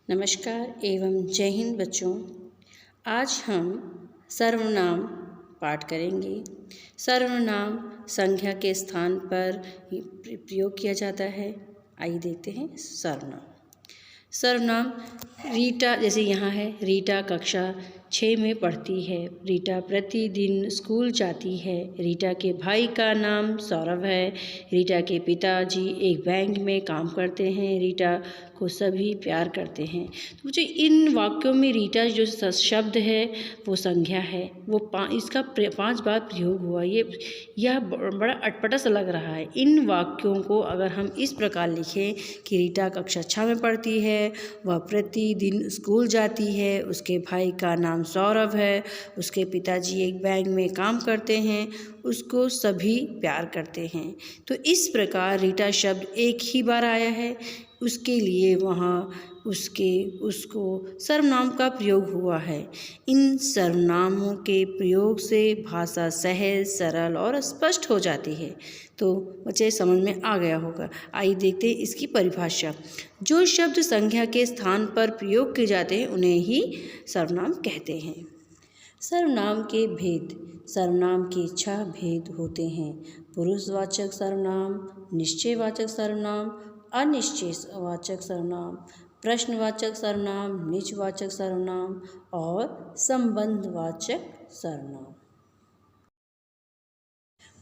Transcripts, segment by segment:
नमस्कार एवं जय हिंद बच्चों। आज हम सर्वनाम पाठ करेंगे। सर्वनाम संज्ञा के स्थान पर प्रयोग किया जाता है। आइए देखते हैं सर्वनाम। सर्वनाम रीटा, जैसे यहाँ है, रीटा कक्षा 6 में पढ़ती है। रीटा प्रतिदिन स्कूल जाती है। रीटा के भाई का नाम सौरभ है। रीटा के पिताजी एक बैंक में काम करते हैं। रीटा को सभी प्यार करते हैं। तो मुझे इन वाक्यों में रीटा जो शब्द है वो संज्ञा है। वो इसका 5 बार प्रयोग हुआ। यह बड़ा अटपटा सा लग रहा है। इन वाक्यों को अगर हम इस प्रकार लिखें कि रीटा कक्षा 6 में पढ़ती है, वह प्रतिदिन स्कूल जाती है, उसके भाई का नाम सौरभ है, उसके पिताजी एक बैंक में काम करते हैं, उसको सभी प्यार करते हैं। तो इस प्रकार रीटा शब्द एक ही बार आया है, उसके लिए वहाँ उसको सर्वनाम का प्रयोग हुआ है। इन सर्वनामों के प्रयोग से भाषा सहज, सरल और स्पष्ट हो जाती है। तो बच्चे समझ में आ गया होगा। आइए देखते हैं इसकी परिभाषा। जो शब्द संज्ञा के स्थान पर प्रयोग किए जाते हैं उन्हें ही सर्वनाम कहते हैं। सर्वनाम के भेद। सर्वनाम के 6 भेद होते हैं: पुरुषवाचक सर्वनाम, निश्चयवाचक सर्वनाम, अनिश्चयवाचक सर्वनाम, प्रश्नवाचक सर्वनाम, निजवाचक सर्वनाम और संबंधवाचक सर्वनाम।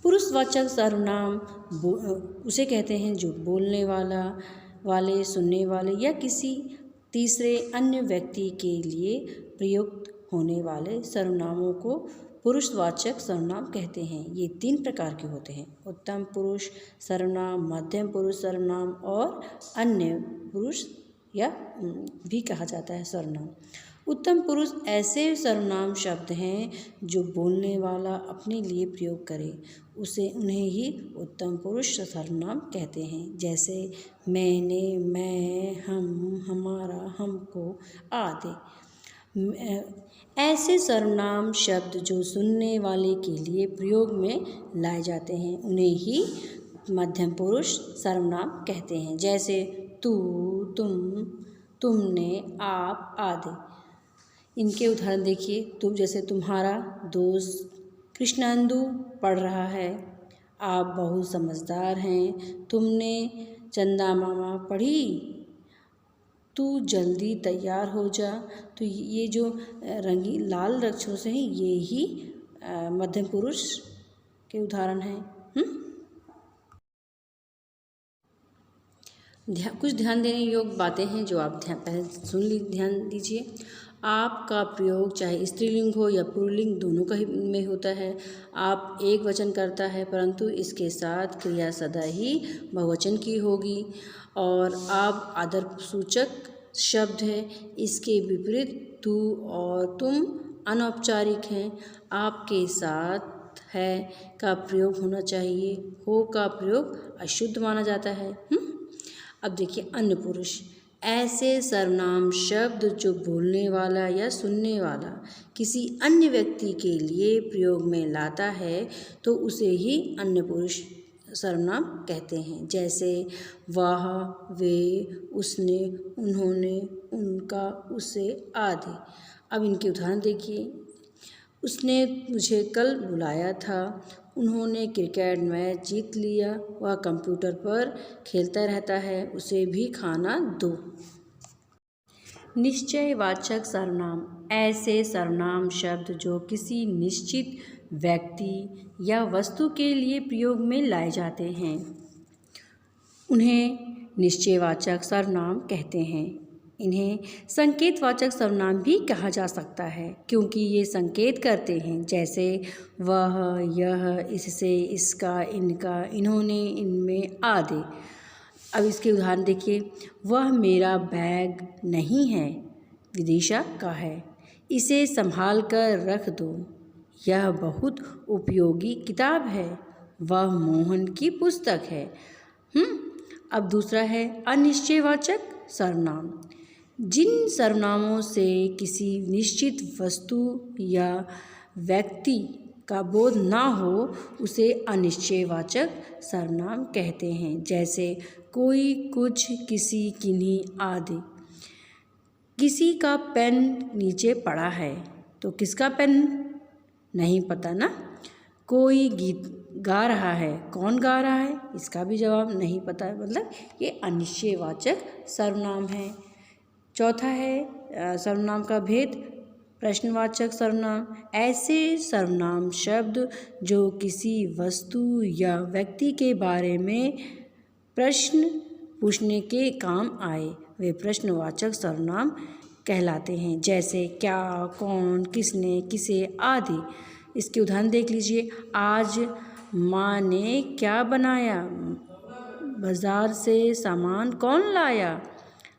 पुरुषवाचक सर्वनाम उसे कहते हैं जो बोलने वाले, सुनने वाले या किसी तीसरे अन्य व्यक्ति के लिए प्रयुक्त होने वाले सर्वनामों को पुरुषवाचक सर्वनाम कहते हैं। ये 3 प्रकार के होते हैं: उत्तम पुरुष सर्वनाम, मध्यम पुरुष सर्वनाम और अन्य पुरुष या भी कहा जाता है सर्वनाम। उत्तम पुरुष ऐसे सर्वनाम शब्द हैं जो बोलने वाला अपने लिए प्रयोग करे, उन्हें ही उत्तम पुरुष सर्वनाम कहते हैं। जैसे मैंने, मैं, हम, हमारा, हमको आदि। ऐसे सर्वनाम शब्द जो सुनने वाले के लिए प्रयोग में लाए जाते हैं उन्हें ही मध्यम पुरुष सर्वनाम कहते हैं। जैसे तू, तुम, तुमने, आप आदि। इनके उदाहरण देखिए। तुम जैसे तुम्हारा दोस्त कृष्णांदु पढ़ रहा है, आप बहुत समझदार हैं, तुमने चंदा मामा पढ़ी, तू जल्दी तैयार हो जा। तो ये जो रंगीन लाल अक्षरों से हैं ये ही मध्यम पुरुष के उदाहरण हैं। कुछ ध्यान देने योग्य बातें हैं जो आप पहले ध्यान दीजिए। आप का प्रयोग चाहे स्त्रीलिंग हो या पुल्लिंग दोनों का ही में होता है। आप एक वचन करता है परंतु इसके साथ क्रिया सदा ही बहुवचन की होगी। और आप आदर सूचक शब्द है, इसके विपरीत तू और तुम अनौपचारिक हैं। आपके साथ है का प्रयोग होना चाहिए, हो का प्रयोग अशुद्ध माना जाता है। अब देखिए अन्य पुरुष। ऐसे सर्वनाम शब्द जो बोलने वाला या सुनने वाला किसी अन्य व्यक्ति के लिए प्रयोग में लाता है तो उसे ही अन्य पुरुष सर्वनाम कहते हैं। जैसे वह, वे, उसने, उन्होंने, उनका, उसे आदि। अब इनके उदाहरण देखिए। उसने मुझे कल बुलाया था, उन्होंने क्रिकेट मैच जीत लिया, वह कंप्यूटर पर खेलता रहता है, उसे भी खाना दो। निश्चयवाचक सर्वनाम। ऐसे सर्वनाम शब्द जो किसी निश्चित व्यक्ति या वस्तु के लिए प्रयोग में लाए जाते हैं उन्हें निश्चयवाचक सर्वनाम कहते हैं। इन्हें संकेतवाचक सर्वनाम भी कहा जा सकता है क्योंकि ये संकेत करते हैं। जैसे वह, यह, इससे, इसका, इनका, इन्होंने, इनमें आदि। अब इसके उदाहरण देखिए। वह मेरा बैग नहीं है, विदिशा का है, इसे संभाल कर रख दो, यह बहुत उपयोगी किताब है, वह मोहन की पुस्तक है। अब दूसरा है अनिश्चयवाचक सर्वनाम। जिन सर्वनामों से किसी निश्चित वस्तु या व्यक्ति का बोध ना हो उसे अनिश्चयवाचक सर्वनाम कहते हैं। जैसे कोई, कुछ, किसी, किन्हीं आदि। किसी का पेन नीचे पड़ा है, तो किसका पेन नहीं पता ना। कोई गीत गा रहा है, कौन गा रहा है, इसका भी जवाब नहीं पता है, मतलब ये अनिश्चयवाचक सर्वनाम है। चौथा है सर्वनाम का भेद, प्रश्नवाचक सर्वनाम। ऐसे सर्वनाम शब्द जो किसी वस्तु या व्यक्ति के बारे में प्रश्न पूछने के काम आए, वे प्रश्नवाचक सर्वनाम कहलाते हैं। जैसे क्या, कौन, किसने, किसे आदि। इसके उदाहरण देख लीजिए। आज माँ ने क्या बनाया, बाजार से सामान कौन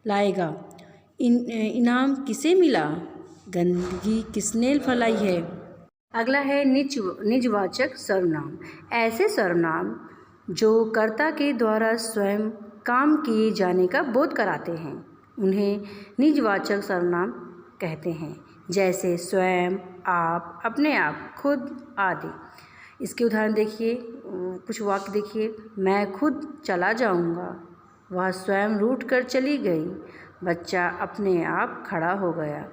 लाएगा, इनाम किसे मिला, गंदगी किसने फैलाई है। अगला है निजवाचक सर्वनाम। ऐसे सर्वनाम जो कर्ता के द्वारा स्वयं काम किए जाने का बोध कराते हैं, उन्हें निजवाचक सर्वनाम कहते हैं। जैसे स्वयं, आप, अपने आप, खुद आदि। इसके उदाहरण देखिए, कुछ वाक्य देखिए। मैं खुद चला जाऊंगा, वह स्वयं रूठ कर चली गई, बच्चा अपने आप खड़ा हो गया।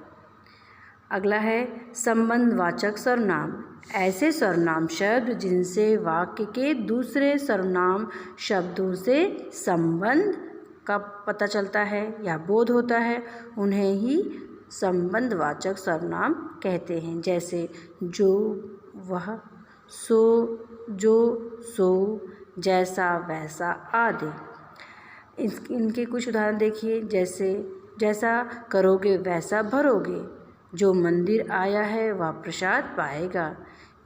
अगला है संबंधवाचक सर्वनाम। ऐसे सर्वनाम शब्द जिनसे वाक्य के दूसरे सर्वनाम शब्दों से संबंध का पता चलता है या बोध होता है, उन्हें ही संबंधवाचक सर्वनाम कहते हैं। जैसे जो, वह, सो, जो, सो, जैसा, वैसा आदि। इनके कुछ उदाहरण देखिए। जैसे जैसा करोगे वैसा भरोगे, जो मंदिर आया है वह प्रसाद पाएगा,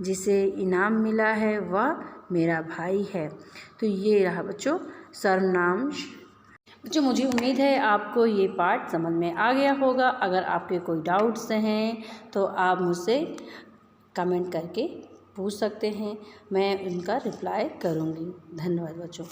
जिसे इनाम मिला है वह मेरा भाई है। तो ये रहा बच्चों सर्वनाम। बच्चों मुझे उम्मीद है आपको ये पाठ समझ में आ गया होगा। अगर आपके कोई डाउट्स हैं तो आप मुझसे कमेंट करके पूछ सकते हैं, मैं उनका रिप्लाई करूँगी। धन्यवाद बच्चों।